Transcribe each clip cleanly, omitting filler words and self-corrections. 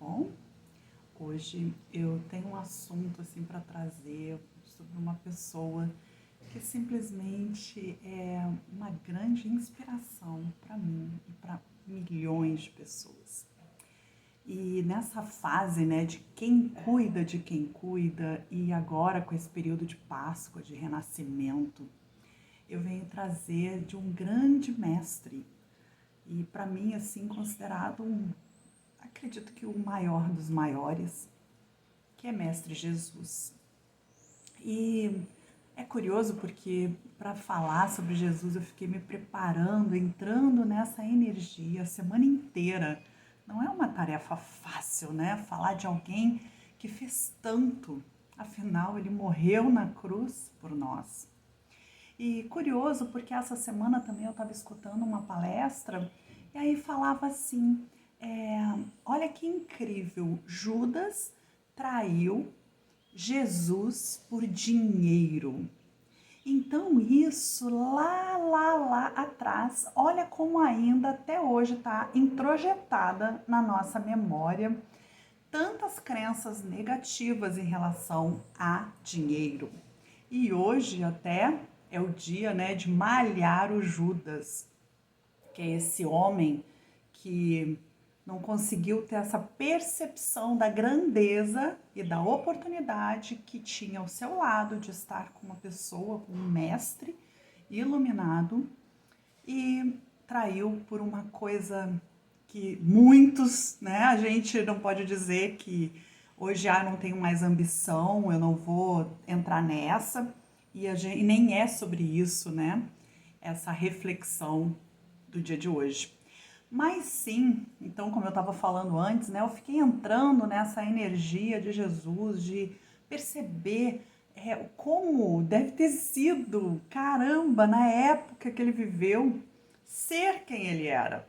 bom? Hoje eu tenho um assunto assim para trazer sobre uma pessoa que simplesmente é uma grande inspiração para mim e para milhões de pessoas. E nessa fase, né, de quem cuida, e agora com esse período de Páscoa, de renascimento, eu venho trazer de um grande mestre e para mim assim considerado acredito que o maior dos maiores, que é Mestre Jesus. E é curioso porque para falar sobre Jesus eu fiquei me preparando, entrando nessa energia a semana inteira. Não é uma tarefa fácil, né? Falar de alguém que fez tanto. Afinal, ele morreu na cruz por nós. E curioso porque essa semana também eu estava escutando uma palestra e aí falava assim, olha que incrível, Judas traiu Jesus por dinheiro. Então isso lá atrás, olha como ainda até hoje está introjetada na nossa memória tantas crenças negativas em relação a dinheiro. E hoje até é o dia, né, de malhar o Judas, que é esse homem que não conseguiu ter essa percepção da grandeza e da oportunidade que tinha ao seu lado de estar com uma pessoa, com um mestre iluminado, e traiu por uma coisa que muitos, né, a gente não pode dizer que hoje não tenho mais ambição, eu não vou entrar nessa, e nem é sobre isso, né, essa reflexão do dia de hoje. Mas sim, então como eu estava falando antes, né, eu fiquei entrando nessa energia de Jesus, de perceber como deve ter sido, caramba, na época que ele viveu, ser quem ele era.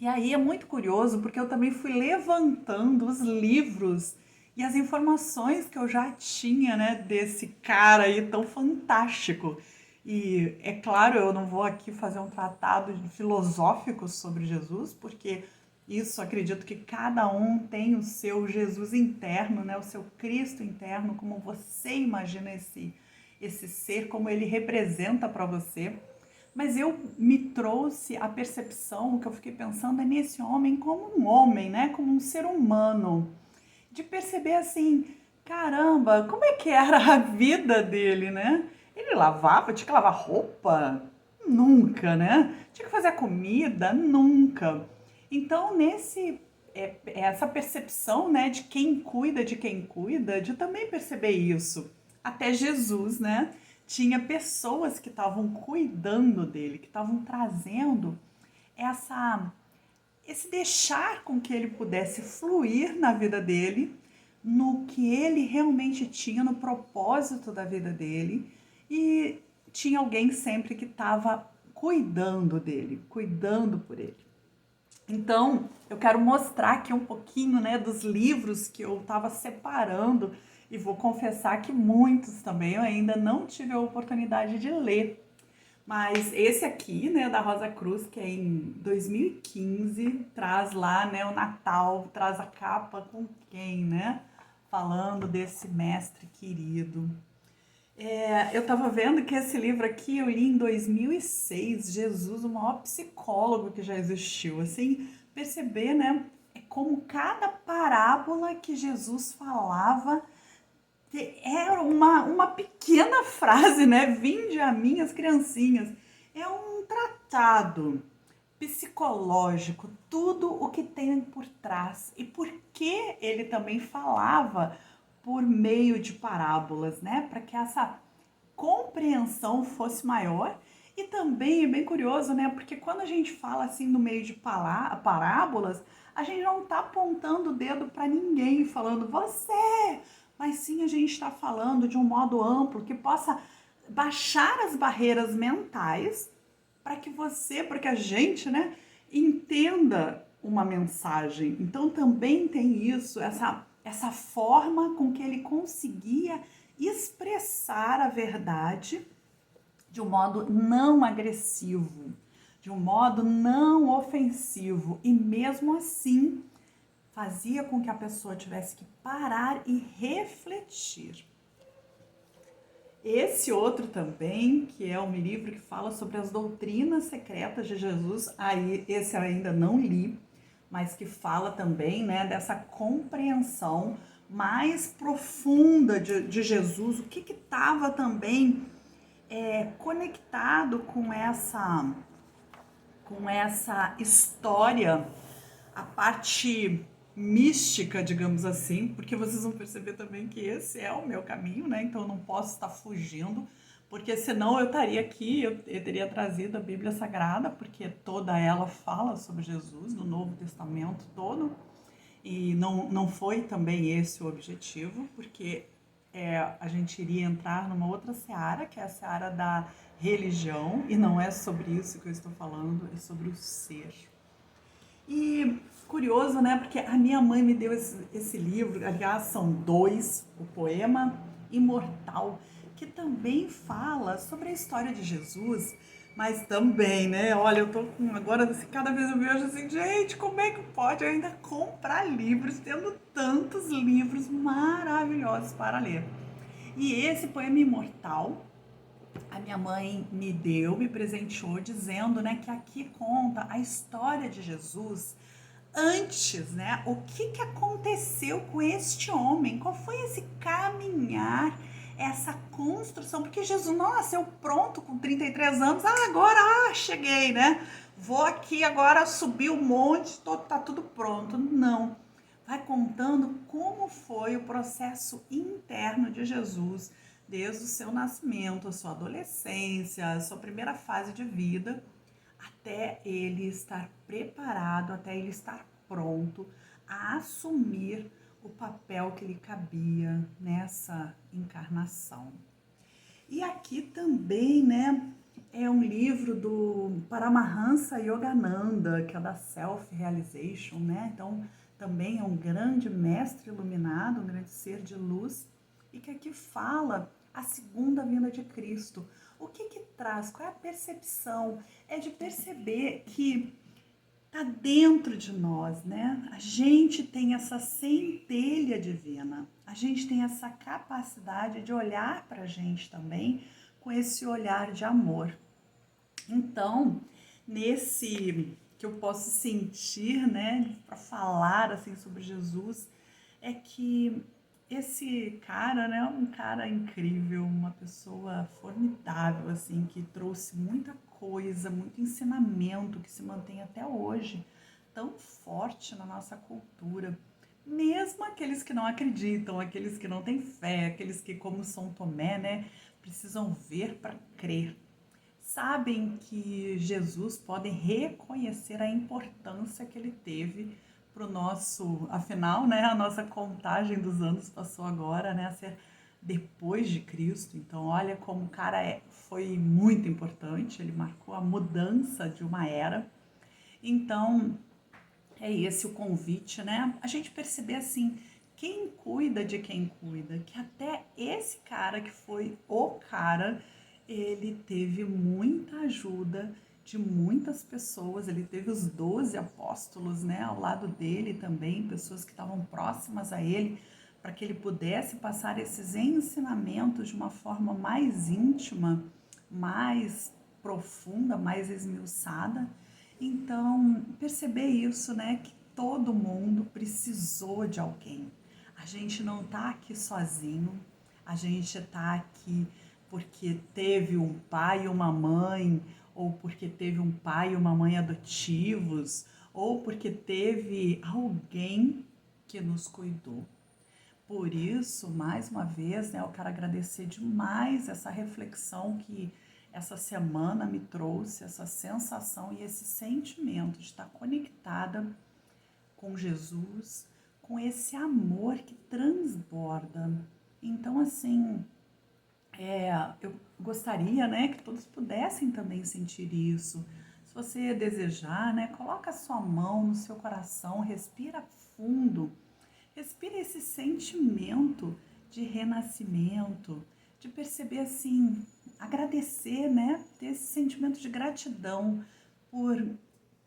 E aí é muito curioso porque eu também fui levantando os livros e as informações que eu já tinha, né, desse cara aí tão fantástico. E é claro, eu não vou aqui fazer um tratado filosófico sobre Jesus, porque isso acredito que cada um tem o seu Jesus interno, né, o seu Cristo interno, como você imagina esse ser, como ele representa para você. Mas eu me trouxe a percepção, o que eu fiquei pensando é nesse homem como um homem, né? Como um ser humano. De perceber assim, caramba, como é que era a vida dele, né? Ele lavava, tinha que lavar roupa? Nunca, né? Tinha que fazer comida? Nunca. Então, essa percepção, né, de quem cuida, de também perceber isso. Até Jesus, né? Tinha pessoas que estavam cuidando dele, que estavam trazendo essa esse deixar com que ele pudesse fluir na vida dele, no que ele realmente tinha, no propósito da vida dele, e tinha alguém sempre que estava cuidando dele, cuidando por ele. Então, eu quero mostrar aqui um pouquinho, né, dos livros que eu estava separando e vou confessar que muitos também eu ainda não tive a oportunidade de ler. Mas esse aqui, né, da Rosa Cruz, que é em 2015, traz lá, né, o Natal, traz a capa com quem, né? Falando desse mestre querido. Eu estava vendo que esse livro aqui eu li em 2006, Jesus, o maior psicólogo que já existiu. Assim, perceber, né, como cada parábola que Jesus falava era uma pequena frase, né? Vinde a mim, as criancinhas. É um tratado psicológico, tudo o que tem por trás. E por que ele também falava por meio de parábolas, né? Para que essa compreensão fosse maior. E também é bem curioso, né? Porque quando a gente fala assim no meio de parábolas, a gente não está apontando o dedo para ninguém, falando você, mas sim a gente está falando de um modo amplo que possa baixar as barreiras mentais para que a gente, né, entenda uma mensagem. Então também tem isso, essa forma com que ele conseguia expressar a verdade de um modo não agressivo, de um modo não ofensivo e mesmo assim fazia com que a pessoa tivesse que parar e refletir. Esse outro também, que é um livro que fala sobre as doutrinas secretas de Jesus, aí esse eu ainda não li, mas que fala também, né, dessa compreensão mais profunda de Jesus, o que estava também conectado com essa história, a parte mística, digamos assim, porque vocês vão perceber também que esse é o meu caminho, né? Então eu não posso estar fugindo, porque senão eu estaria aqui, eu teria trazido a Bíblia Sagrada, porque toda ela fala sobre Jesus, no Novo Testamento todo, e não foi também esse o objetivo, porque a gente iria entrar numa outra seara, que é a seara da religião, e não é sobre isso que eu estou falando, é sobre o ser. E curioso, né? Porque a minha mãe me deu esse livro, aliás, são dois, o poema Imortal, que também fala sobre a história de Jesus, mas também, né? Olha, eu tô com agora, assim, cada vez eu vejo assim, gente, como é que pode ainda comprar livros, tendo tantos livros maravilhosos para ler? E esse poema Imortal, a minha mãe me deu, me presenteou, dizendo, né, que aqui conta a história de Jesus antes, né? O que aconteceu com este homem? Qual foi esse caminhar, essa construção? Porque Jesus não nasceu pronto com 33 anos. Agora cheguei, né? Vou aqui agora subir o monte, tá tudo pronto. Não. Vai contando como foi o processo interno de Jesus, desde o seu nascimento, a sua adolescência, a sua primeira fase de vida, até ele estar preparado, até ele estar pronto a assumir o papel que lhe cabia nessa encarnação. E aqui também, né, é um livro do Paramahansa Yogananda, que é da Self-Realization, né? Então, também é um grande mestre iluminado, um grande ser de luz, e que aqui fala a segunda vinda de Cristo. O que traz? Qual é a percepção? É de perceber que está dentro de nós, né? A gente tem essa centelha divina, a gente tem essa capacidade de olhar para a gente também com esse olhar de amor. Então, nesse que eu posso sentir, né, para falar assim sobre Jesus, é que esse cara, né, um cara incrível, uma pessoa formidável, assim, que trouxe muita coisa, muito ensinamento que se mantém até hoje, tão forte na nossa cultura. Mesmo aqueles que não acreditam, aqueles que não têm fé, aqueles que, como São Tomé, né, precisam ver para crer. Sabem que Jesus podem reconhecer a importância que ele teve para o nosso, afinal, né, a nossa contagem dos anos passou agora, né, a ser depois de Cristo. Então, olha como o cara foi muito importante, ele marcou a mudança de uma era. Então, é esse o convite, né? A gente perceber assim, quem cuida de quem cuida, que até esse cara que foi o cara, ele teve muita ajuda de muitas pessoas, ele teve os 12 apóstolos, né, ao lado dele também, pessoas que estavam próximas a ele, para que ele pudesse passar esses ensinamentos de uma forma mais íntima, mais profunda, mais esmiuçada. Então, perceber isso, né, que todo mundo precisou de alguém. A gente não tá aqui sozinho, a gente tá aqui porque teve um pai e uma mãe, ou porque teve um pai e uma mãe adotivos, ou porque teve alguém que nos cuidou. Por isso, mais uma vez, né, eu quero agradecer demais essa reflexão que essa semana me trouxe, essa sensação e esse sentimento de estar conectada com Jesus, com esse amor que transborda. Então, assim, eu gostaria, né, que todos pudessem também sentir isso. Se você desejar, né, coloca a sua mão no seu coração, respira fundo, respira esse sentimento de renascimento, de perceber assim, agradecer, né, ter esse sentimento de gratidão por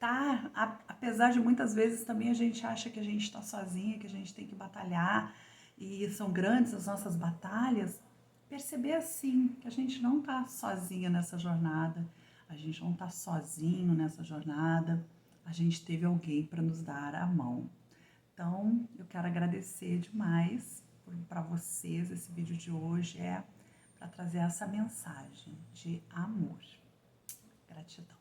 tá, apesar de muitas vezes também a gente acha que a gente está sozinha, que a gente tem que batalhar, e são grandes as nossas batalhas, perceber assim, que a gente não está sozinha nessa jornada, a gente não está sozinho nessa jornada, a gente teve alguém para nos dar a mão. Então, eu quero agradecer demais para vocês. Esse vídeo de hoje é para trazer essa mensagem de amor. Gratidão.